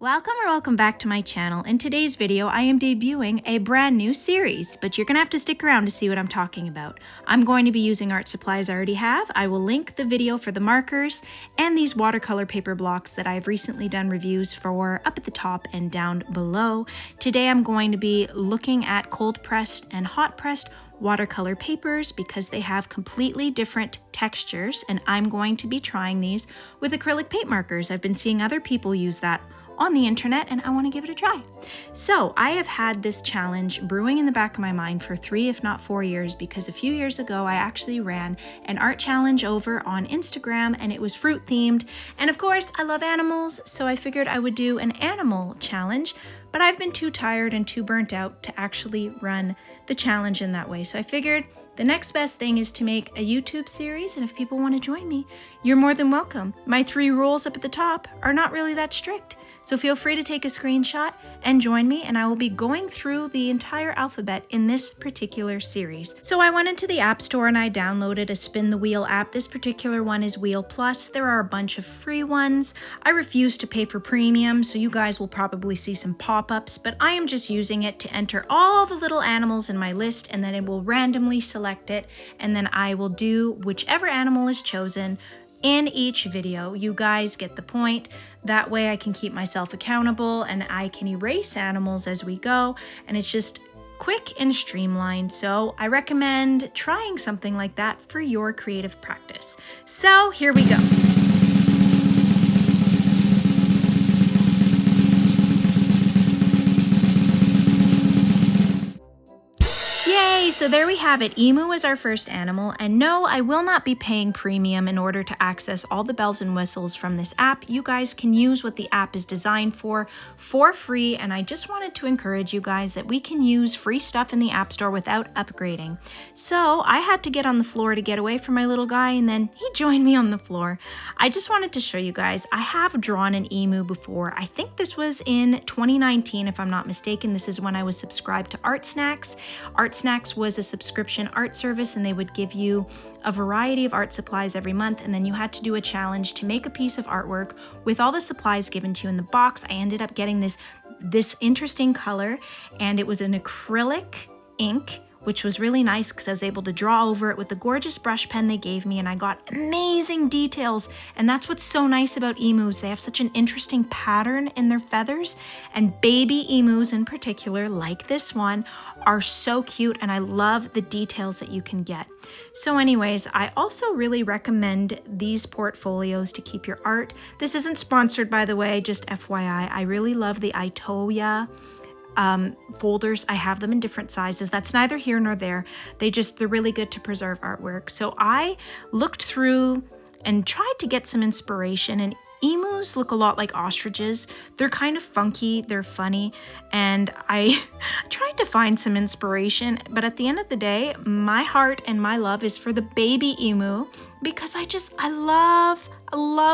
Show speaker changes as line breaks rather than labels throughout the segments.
Welcome back to my channel. In today's video, I am debuting a brand new series, but you're gonna have to stick around to see what I'm talking about. I'm going to be using art supplies I already have. I will link the video for the markers and these watercolor paper blocks that I've recently done reviews for up at the top and down below. Today I'm going to be looking at cold pressed and hot pressed watercolor papers because they have completely different textures, and I'm going to be trying these with acrylic paint markers. I've been seeing other people use that on the internet and I want to give it a try. So I have had this challenge brewing in the back of my mind for 3 if not 4 years, because a few years ago I actually ran an art challenge over on Instagram and it was fruit themed, and of course I love animals, so I figured I would do an animal challenge, but I've been too tired and too burnt out to actually run the challenge in that way. So I figured the next best thing is to make a YouTube series, and if people want to join me, you're more than welcome. My 3 rules up at the top are not really that strict, so feel free to take a screenshot and join me, and I will be going through the entire alphabet in this particular series. So I went into the App Store and I downloaded a Spin the Wheel app. This particular one is Wheel Plus. There are a bunch of free ones. I refuse to pay for premium, so you guys will probably see some pop-ups, but I am just using it to enter all the little animals in my list, and then it will randomly select it, and then I will do whichever animal is chosen in each video. You guys get the point. That way I can keep myself accountable and I can erase animals as we go, and it's just quick and streamlined. So I recommend trying something like that for your creative practice. So here we go. So there we have it. Emu is our first animal, and no, I will not be paying premium in order to access all the bells and whistles from this app. You guys can use what the app is designed for free, and I just wanted to encourage you guys that we can use free stuff in the App Store without upgrading. So I had to get on the floor to get away from my little guy, and then he joined me on the floor. I just wanted to show you guys, I have drawn an emu before. I think this was in 2019, if I'm not mistaken. This is when I was subscribed to Arrtx. Arrtx was a subscription art service, and they would give you a variety of art supplies every month, and then you had to do a challenge to make a piece of artwork with all the supplies given to you in the box. I ended up getting this interesting color, and it was an acrylic ink, which was really nice because I was able to draw over it with the gorgeous brush pen they gave me, and I got amazing details. And that's what's so nice about emus. They have such an interesting pattern in their feathers, and baby emus in particular, like this one, are so cute, and I love the details that you can get. So anyways, I also really recommend these portfolios to keep your art. This isn't sponsored, by the way, just FYI. I really love the Itoya folders. I have them in different sizes. That's neither here nor there. They're really good to preserve artwork. So I looked through and tried to get some inspiration, and emus look a lot like ostriches. They're kind of funky, they're funny, and I tried to find some inspiration, but at the end of the day, my heart and my love is for the baby emu, because I love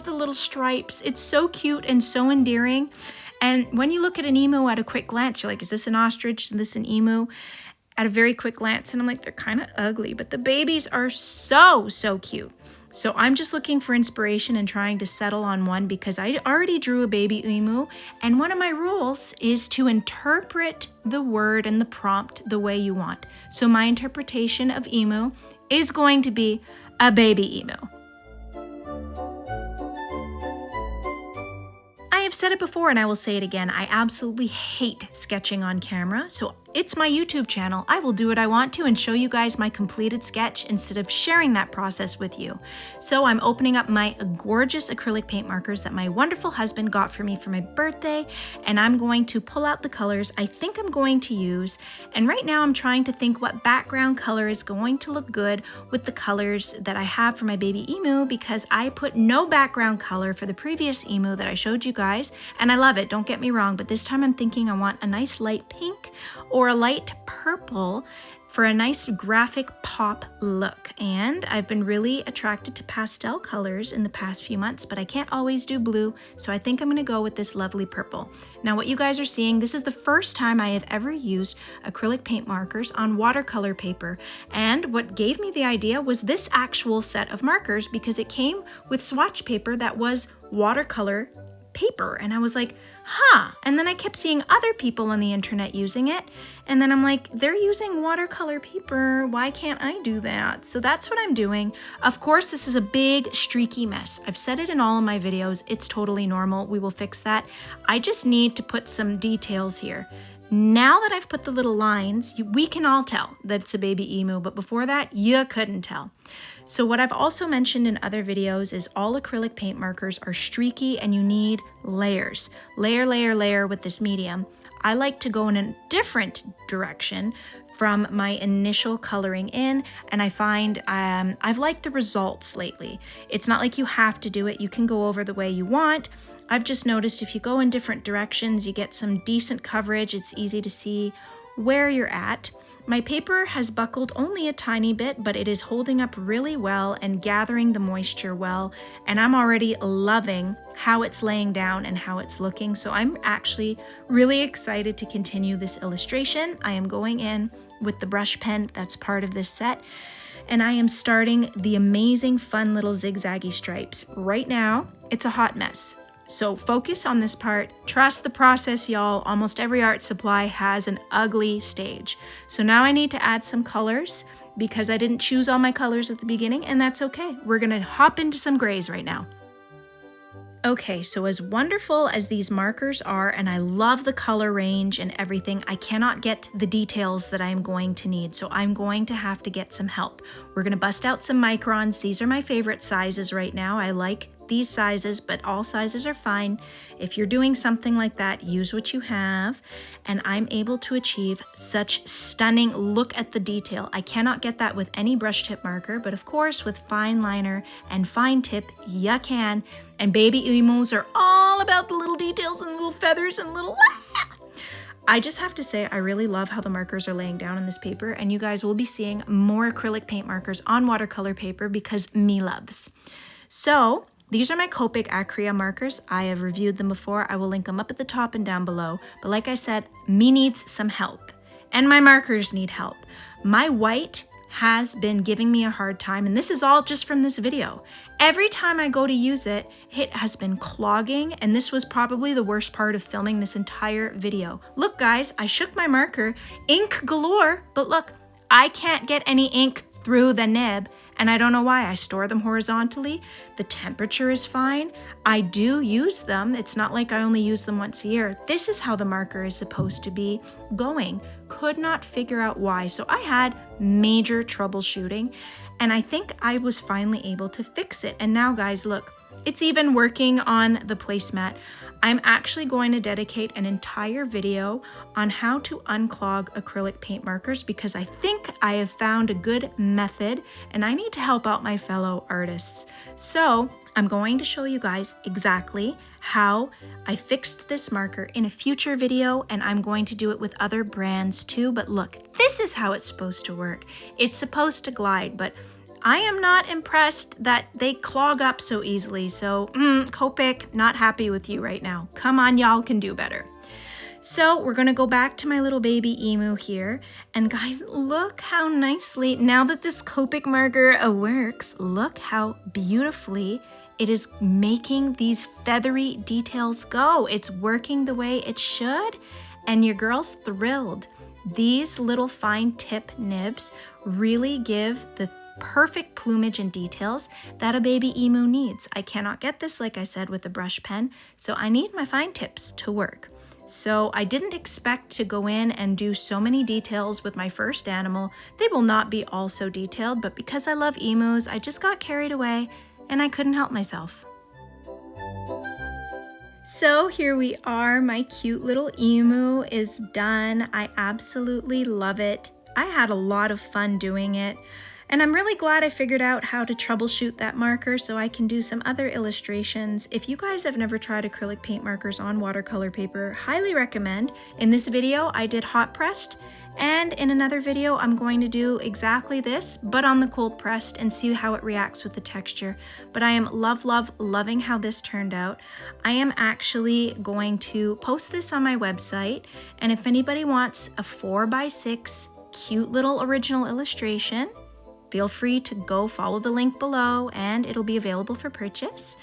the little stripes. It's so cute and so endearing. And when you look at an emu at a quick glance, you're like, is this an ostrich? Is this an emu? At a very quick glance, and I'm like, they're kind of ugly, but the babies are so cute. So I'm just looking for inspiration and trying to settle on one, because I already drew a baby emu, and one of my rules is to interpret the word and the prompt the way you want. So my interpretation of emu is going to be a baby emu. I've said it before and I will say it again. I absolutely hate sketching on camera, so it's my YouTube channel. I will do what I want to and show you guys my completed sketch instead of sharing that process with you. So I'm opening up my gorgeous acrylic paint markers that my wonderful husband got for me for my birthday, and I'm going to pull out the colors I think I'm going to use. And right now I'm trying to think what background color is going to look good with the colors that I have for my baby emu, because I put no background color for the previous emu that I showed you guys, and I love it, don't get me wrong, but this time I'm thinking I want a nice light pink or a light purple for a nice graphic pop look. And I've been really attracted to pastel colors in the past few months, but I can't always do blue, so I think I'm gonna go with this lovely purple. Now what you guys are seeing, this is the first time I have ever used acrylic paint markers on watercolor paper, and what gave me the idea was this actual set of markers, because it came with swatch paper that was watercolor paper. And I was like, huh. And then I kept seeing other people on the internet using it. And then I'm like, they're using watercolor paper. Why can't I do that? So that's what I'm doing. Of course, this is a big streaky mess. I've said it in all of my videos. It's totally normal. We will fix that. I just need to put some details here. Now that I've put the little lines, we can all tell that it's a baby emu, but before that, you couldn't tell. So what I've also mentioned in other videos is all acrylic paint markers are streaky and you need layers. Layer, layer, layer with this medium. I like to go in a different direction from my initial coloring in, and I find I've liked the results lately. It's not like you have to do it. You can go over the way you want. I've just noticed if you go in different directions, you get some decent coverage. It's easy to see where you're at. My paper has buckled only a tiny bit, but it is holding up really well and gathering the moisture well. And I'm already loving how it's laying down and how it's looking. So I'm actually really excited to continue this illustration. I am going in with the brush pen that's part of this set. And I am starting the amazing fun little zigzaggy stripes. Right now, it's a hot mess. So focus on this part, trust the process, y'all. Almost every art supply has an ugly stage. So now I need to add some colors because I didn't choose all my colors at the beginning, and that's okay. We're gonna hop into some grays right now. Okay, so as wonderful as these markers are, and I love the color range and everything, I cannot get the details that I'm going to need, so I'm going to have to get some help. We're gonna bust out some microns. These are my favorite sizes right now. I like these sizes, but all sizes are fine. If you're doing something like that, use what you have, and I'm able to achieve such stunning look at the detail. I cannot get that with any brush tip marker, but of course with fine liner and fine tip, you can. And baby emus are all about the little details and little feathers and little I just have to say, I really love how the markers are laying down on this paper, and you guys will be seeing more acrylic paint markers on watercolor paper because me loves. So these are my Copic Acrea markers. I have reviewed them before. I will link them up at the top and down below. But like I said, me needs some help. And my markers need help. My white has been giving me a hard time, and this is all just from this video. Every time I go to use it, it has been clogging, and this was probably the worst part of filming this entire video. Look guys, I shook my marker, ink galore, but look, I can't get any ink through the nib. And I don't know why. I store them horizontally. The temperature is fine. I do use them. It's not like I only use them once a year. This is how the marker is supposed to be going. Could not figure out why. So I had major troubleshooting, and I think I was finally able to fix it. And now guys, look, it's even working on the placemat. I'm actually going to dedicate an entire video on how to unclog acrylic paint markers because I think I have found a good method, and I need to help out my fellow artists. So I'm going to show you guys exactly how I fixed this marker in a future video, and I'm going to do it with other brands too. But look, this is how it's supposed to work. It's supposed to glide, but I am not impressed that they clog up so easily. So Copic, not happy with you right now. Come on, y'all can do better. So we're gonna go back to my little baby emu here. And guys, look how nicely, now that this Copic marker works, look how beautifully it is making these feathery details go. It's working the way it should, and your girl's thrilled. These little fine tip nibs really give the perfect plumage and details that a baby emu needs. I cannot get this, like I said, with a brush pen, so I need my fine tips to work. So I didn't expect to go in and do so many details with my first animal. They will not be all so detailed, but because I love emus, I just got carried away and I couldn't help myself. So here we are, my cute little emu is done. I absolutely love it. I had a lot of fun doing it. And I'm really glad I figured out how to troubleshoot that marker so I can do some other illustrations. If you guys have never tried acrylic paint markers on watercolor paper, highly recommend. In this video, I did hot pressed, and in another video, I'm going to do exactly this, but on the cold pressed and see how it reacts with the texture. But I am loving how this turned out. I am actually going to post this on my website, and if anybody wants a 4x6 cute little original illustration, feel free to go follow the link below and it'll be available for purchase.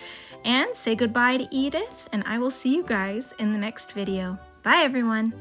And say goodbye to Edith, and I will see you guys in the next video. Bye everyone!